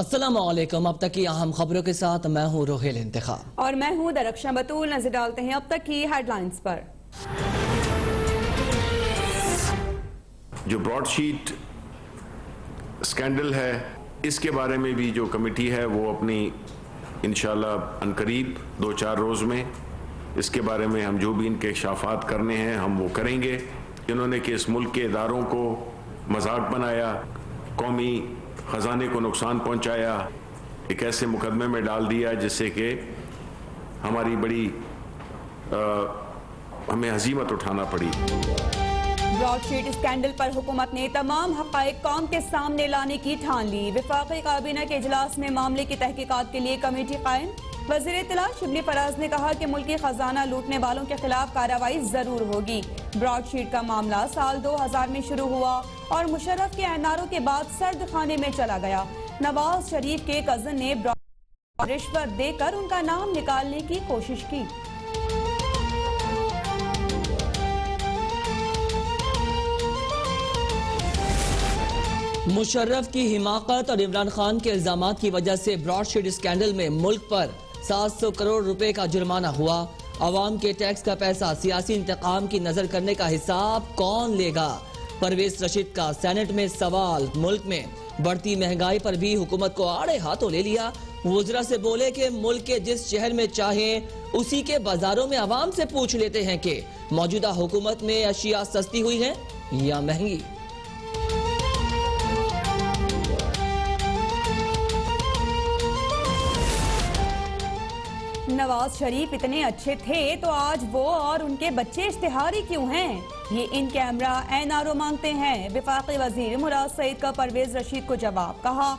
अस्सलामुअलैकुम। अब तक की अहम खबरों के साथ मैं हूँ रोहेल इंतखा और मैं हूँ दरख्शा बतूल। नजर डालते हैं अब तक की हेडलाइंस पर। जो ब्रॉडशीट स्कैंडल है, इसके बारे में भी जो कमेटी है वो अपनी इंशाल्लाह अनकरीब 2-4 रोज़ में इसके बारे में हम जो भी इनके इंकशाफात करने हैं हम वो करेंगे। इन्होंने कि इस मुल्क के इदारों को मजाक बनाया, कौमी ख़जाने को नुकसान पहुंचाया, एक ऐसे मुकदमे में डाल दिया जिससे कि हमारी बड़ी हमें हजीमत उठाना पड़ी। ब्रॉडशीट स्कैंडल पर हुकूमत ने तमाम हक़ाइक़ कौम के सामने लाने की ठान ली। वफाकी काबीना के इजलास में मामले की तहकीकात के लिए कमेटी कायम। वज़ीर इत्तला शिबली फराज ने कहा कि मुल्की खजाना लूटने वालों के खिलाफ कार्रवाई जरूर होगी। ब्रॉडशीट का मामला साल 2000 में शुरू हुआ और मुशर्रफ के एनआरओ के बाद सर्द खाने में चला गया। नवाज शरीफ के कजन ने रिश्वत देकर उनका नाम निकालने की कोशिश की। मुशर्रफ की हिमाकत और इमरान खान के इल्जामात की वजह से ब्रॉडशीट स्कैंडल में मुल्क पर 700 करोड़ रुपए का जुर्माना हुआ। अवाम के टैक्स का पैसा सियासी इंतकाम की नजर करने का हिसाब कौन लेगा? परवेज रशीद का सेनेट में सवाल। मुल्क में बढ़ती महंगाई पर भी हुकूमत को आड़े हाथों ले लिया। वुज़रा से बोले कि मुल्क के जिस शहर में चाहे उसी के बाजारों में अवाम से पूछ लेते हैं कि मौजूदा हुकूमत में अशिया सस्ती हुई है या महंगी। नवाज शरीफ इतने अच्छे थे तो आज वो और उनके बच्चे इश्तिहारी क्यों हैं? ये इन कैमरा एनआरओ मांगते हैं। वफाकी वजीर मुराद सईद का परवेज रशीद को जवाब। कहा,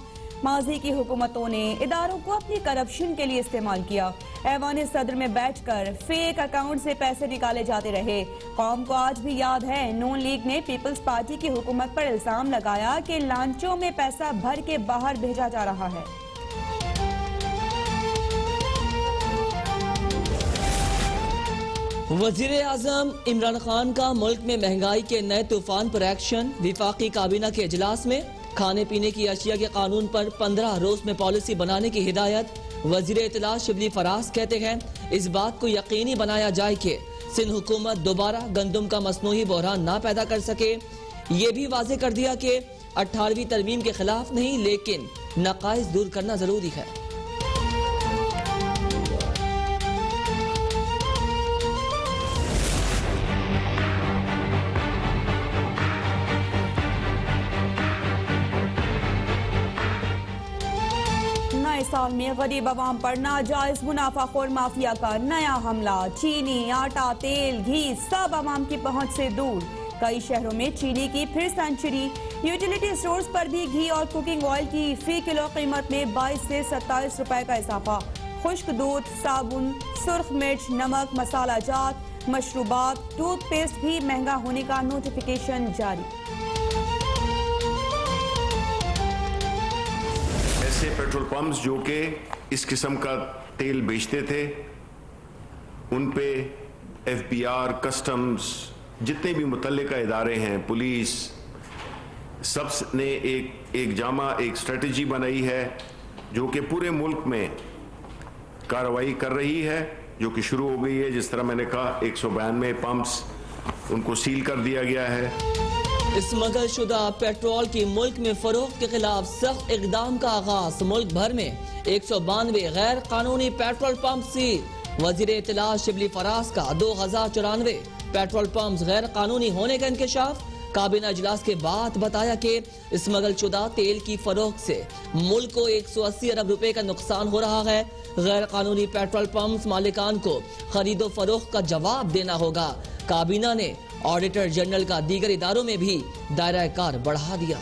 माजी की हुकूमतों ने इदारों को अपनी करप्शन के लिए इस्तेमाल किया। ऐवान सदर में बैठकर फेक अकाउंट से पैसे निकाले जाते रहे। कौम को आज भी याद है, नून लीग ने पीपल्स पार्टी की हुकूमत पर इल्जाम लगाया कि लांचों में पैसा भर के बाहर भेजा जा रहा है। वजीर आजम इमरान खान का मुल्क में महंगाई के नए तूफान पर एक्शन। वफाकी काबीना के इजलास में खाने पीने की अशिया के कानून पर 15 रोज में पॉलिसी बनाने की हिदायत। वजीर इत्तला शिबली फराज कहते हैं इस बात को यकीनी बनाया जाए कि सिंध हुकूमत दोबारा गंदम का मसनूई बहरान ना पैदा कर सके। ये भी वाजे कर दिया कि 18वीं तरमीम के खिलाफ नहीं लेकिन नकाइस दूर करना जरूरी है। साल में गरीब आवाम पर नाजायज मुनाफाखोर माफिया का नया हमला। चीनी, आटा, तेल, घी सब आवाम की पहुंच से दूर। कई शहरों में चीनी की फिर सेंचुरी। यूटिलिटी स्टोर्स पर भी घी और कुकिंग ऑयल की फी किलो कीमत में 22 से 27 रुपए का इजाफा। खुश्क दूध, साबुन, सुर्ख मिर्च, नमक, मसाला जात, मशरूबात, टूथपेस्ट भी महंगा होने का नोटिफिकेशन जारी। ऐसे पेट्रोल पंप्स जो कि इस किस्म का तेल बेचते थे उन पे FBI, कस्टम्स, जितने भी मुतल्लिका इदारे हैं, पुलिस, सब ने एक जामा एक स्ट्रेटजी बनाई है जो कि पूरे मुल्क में कार्रवाई कर रही है, जो कि शुरू हो गई है। जिस तरह मैंने कहा 192 पंप्स उनको सील कर दिया गया है। स्मगल शुदा पेट्रोल की मुल्क में फरोख्त के खिलाफ सख्त इकदाम का आगाज। मुल्क भर में 192 गैर कानूनी पेट्रोल पंप सील। वजीर इत्तला शिबली फराज का 2094 पेट्रोल पंप गैर कानूनी होने का इंकशाफ। काबीना इजलास के बाद बताया कि स्मगल शुदा तेल की फरोख्त से मुल्क को 180 अरब रुपए का नुकसान हो रहा है। गैर कानूनी पेट्रोल पंप मालिकान को खरीदो फरोख्त का जवाब देना होगा। काबीना ने ऑडिटर जनरल का दीगर इदारों में भी दायरा कार बढ़ा दिया।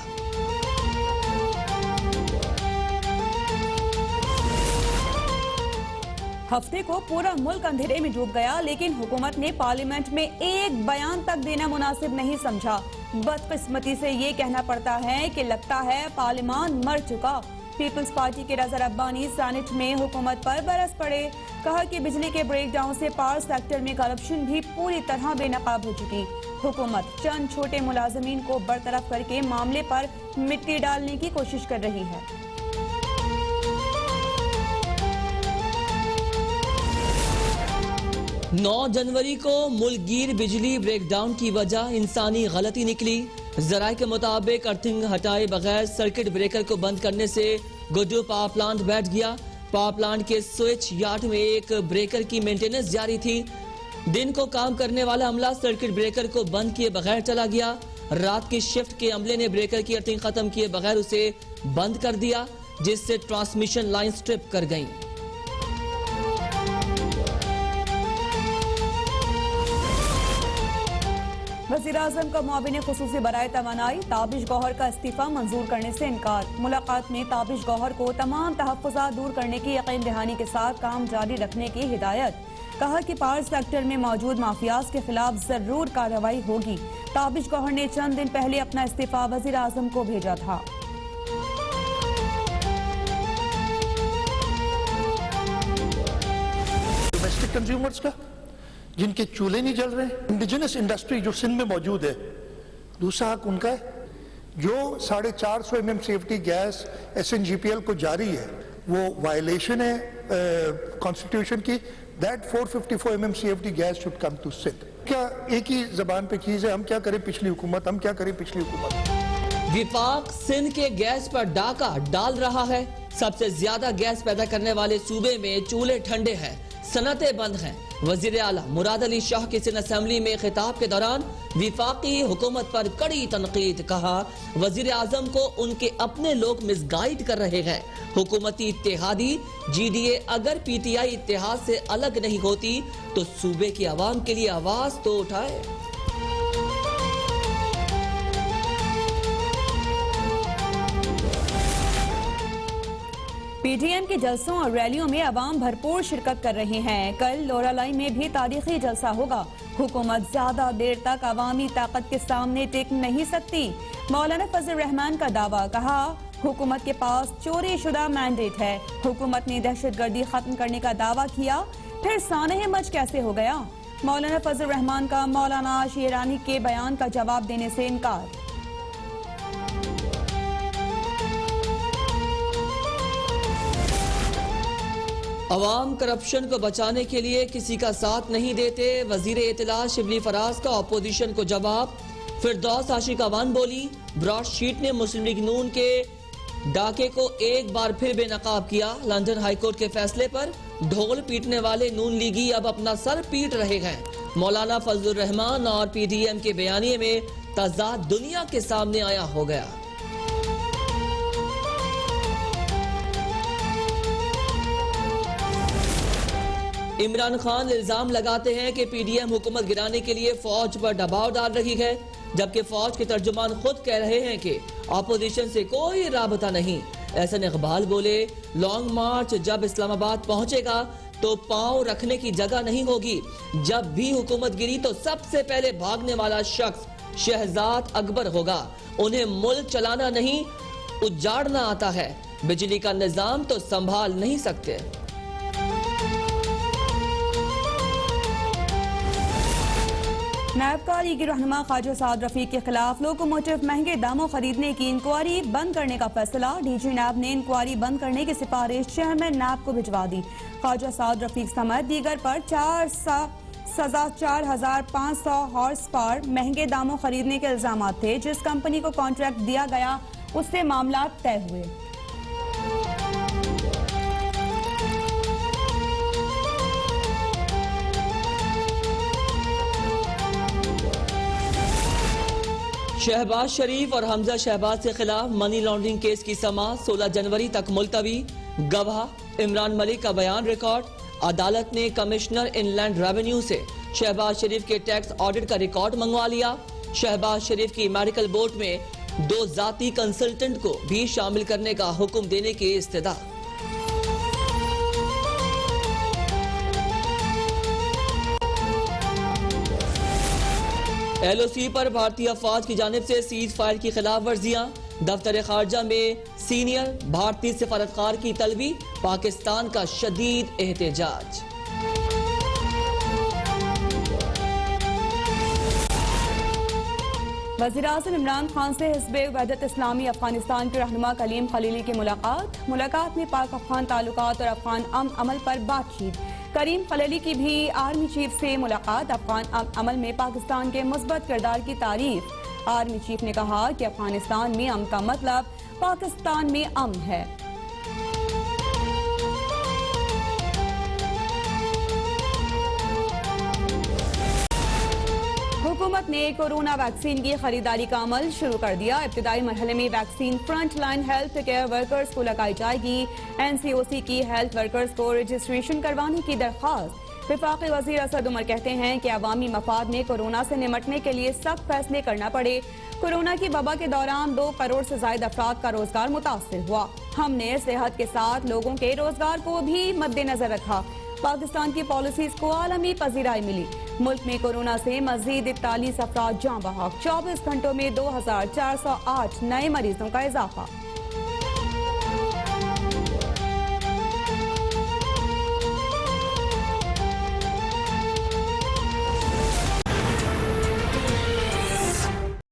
हफ्ते को पूरा मुल्क अंधेरे में डूब गया, लेकिन हुकूमत ने पार्लियामेंट में एक बयान तक देना मुनासिब नहीं समझा। बदकिस्मती से ये कहना पड़ता है कि लगता है पार्लियामान मर चुका। पीपल्स पार्टी के रजा रब्बानी सेनेट में हुकूमत पर बरस पड़े। कहा कि बिजली के ब्रेकडाउन से पावर सेक्टर में करप्शन भी पूरी तरह बेनकाब हो चुकी। हुकूमत चंद छोटे मुलाजमीन को बरतरफ करके मामले पर मिट्टी डालने की कोशिश कर रही है। 9 जनवरी को मुल्कगीर बिजली ब्रेकडाउन की वजह इंसानी गलती निकली। जराये के मुताबिक अर्थिंग हटाए बगैर सर्किट ब्रेकर को बंद करने से गुड्डू पावर प्लांट बैठ गया। पावर प्लांट के स्विच यार्ड में एक ब्रेकर की मेंटेनेंस जारी थी। दिन को काम करने वाला अमला सर्किट ब्रेकर को बंद किए बगैर चला गया। रात की शिफ्ट के अमले ने ब्रेकर की अर्थिंग खत्म किए बगैर उसे बंद कर दिया, जिससे ट्रांसमिशन लाइन स्ट्रिप कर गई। वज़ीर-ए-आज़म का मुआविन खुसूसी बराए तवानाई ताबिश गौहर का इस्तीफा मंजूर करने से इनकार। मुलाकात में ताबिश गौहर को तमाम तहफ़्फ़ुज़ात दूर करने की यकीन दहानी के साथ काम जारी रखने की हिदायत। कहा कि पावर सेक्टर में मौजूद माफियाज के खिलाफ जरूर कार्रवाई होगी। ताबिश गौहर ने चंद दिन पहले अपना इस्तीफा वज़ीर-ए-आज़म को भेजा था। डोमेस्टिक कंज्यूमर्स का जिनके चूल्हे नहीं जल रहे, इंडिजिनस इंडस्ट्री जो सिंध में मौजूद है, दूसरा हक उनका है। जो 450 mm सेफ्टी गैस SNGPL को जारी है वो वायलेशन है कॉन्स्टिट्यूशन की। That 454 mm safety gas should come to Sindh. क्या एक ही जबान पे चीज है, हम क्या करें पिछली हुकूमत, हम क्या करें पिछली हुकूमत। विफाक सिंध के गैस पर डाका डाल रहा है। सबसे ज्यादा गैस पैदा करने वाले सूबे में चूल्हे ठंडे हैं, सनतें बंद हैं। वजीर आला मुराद अली शाह की सिंध असेंबली में खिताब के दौरान विफाकी हुकूमत पर कड़ी तनकीद। कहा वजीर आजम को उनके अपने लोग मिसगाइड कर रहे हैं। हुकूमती इत्तेहादी GDA अगर PTI इत्तेहाद से अलग नहीं होती तो सूबे की आवाम के लिए आवाज तो उठाए। PDM के जलसों और रैलियों में अवाम भरपूर शिरकत कर रहे हैं। कल लोरालाई में भी तारीखी जलसा होगा। हुकूमत ज्यादा देर तक अवामी ताकत के सामने टिक नहीं सकती। मौलाना फजल रहमान का दावा। कहा हुकूमत के पास चोरी शुदा मैंडेट है। हुकूमत ने दहशतगर्दी खत्म करने का दावा किया, फिर सानह मच कैसे हो गया। मौलाना फजल रहमान का मौलाना शेरानी के बयान का जवाब देने से इनकार। अवाम करप्शन को बचाने के लिए किसी का साथ नहीं देते। वजीर इत्तला शिबली फराज का अपोजिशन को जवाब। फिरदौस आशिक अवान बोली ब्रॉडशीट ने मुस्लिम लीग नून के डाके को एक बार फिर बेनकाब किया। लंदन हाईकोर्ट के फैसले पर ढोल पीटने वाले नून लीगी अब अपना सर पीट रहे हैं। मौलाना फजलुर रहमान और PDM के बयानिए में तजाद दुनिया के सामने आया हो गया। इमरान खान इल्जाम लगाते हैं कि PDM हुकूमत गिराने के लिए फौज पर दबाव डाल रही है, जबकि फौज के तर्जुमान खुद कह रहे हैं कि अपोजिशन से कोई राबता नहीं। एहसन इकबाल बोले लॉन्ग मार्च जब इस्लामाबाद पहुंचेगा तो पांव रखने की जगह नहीं होगी। जब भी हुकूमत गिरी तो सबसे पहले भागने वाला शख्स शहजाद अकबर होगा। उन्हें मुल्क चलाना नहीं उजाड़ना आता है। बिजली का निजाम तो संभाल नहीं सकते। नायब कारी की रहनुमा ख्वाजा साद रफीक के खिलाफ लोकोमोटिव महंगे दामों खरीदने की इंक्वायरी बंद करने का फैसला। DG नैब ने इंक्वायरी बंद करने की सिफारिश चेयरमैन नैब को भिजवा दी। ख्वाजा साद रफीक समेत दीगर पर 4,500 हॉर्स पावर महंगे दामों खरीदने के इल्जाम थे। जिस कंपनी को कॉन्ट्रैक्ट दिया गया उससे मामला तय हुए। शहबाज शरीफ और हमजा शहबाज के खिलाफ मनी लॉन्ड्रिंग केस की समाअत 16 जनवरी तक मुलतवी। गवाह इमरान मलिक का बयान रिकॉर्ड। अदालत ने कमिश्नर इनलैंड रेवेन्यू से शहबाज शरीफ के टैक्स ऑडिट का रिकॉर्ड मंगवा लिया। शहबाज शरीफ की मेडिकल बोर्ड में 2 जाती कंसल्टेंट को भी शामिल करने का हुक्म देने की इस्तदा। LOC पर भारतीय अफवाज की जानिब से सीज फायर की खिलाफ वर्जियां। दफ्तर खारजा में सीनियर भारतीय सफारतकार की तलबी। पाकिस्तान का शदीद एहतजाज। वज़ीर-ए-आज़म इमरान खान से हिज़्ब वहदत इस्लामी अफगानिस्तान के रहनुमा कलीम खलीली की मुलाकात में पाक अफगान ताल्लुकात और अफगान अमल पर बातचीत। करीम खलीली की भी आर्मी चीफ से मुलाकात। अफगान अमल में पाकिस्तान के मुस्बत किरदार की तारीफ। आर्मी चीफ ने कहा कि अफगानिस्तान में अमन का मतलब पाकिस्तान में अमन है। हुकूमत ने कोरोना वैक्सीन की खरीदारी का अमल शुरू कर दिया। इब्तिदाई मरहले में vaccine front line health care workers को लगाई जाएगी। NCOC की हेल्थ वर्कर्स को रजिस्ट्रेशन करवाने की दरख्वास्त। वफाकी वजीर असद उमर कहते हैं कि अवामी मफाद में कोरोना से निमटने के लिए सख्त फैसले करना पड़े। कोरोना की वबा के दौरान 2 करोड़ से ज्यादा अफराद का रोजगार मुतासर हुआ। हमने सेहत के साथ लोगों के रोजगार को भी मद्देनजर रखा। पाकिस्तान की पॉलिसीज को आलमी पजीराई मिली। मुल्क में कोरोना से मजीद 41 अफराद जाँ बहक। 24 घंटों में 2408 नए मरीजों का इजाफा।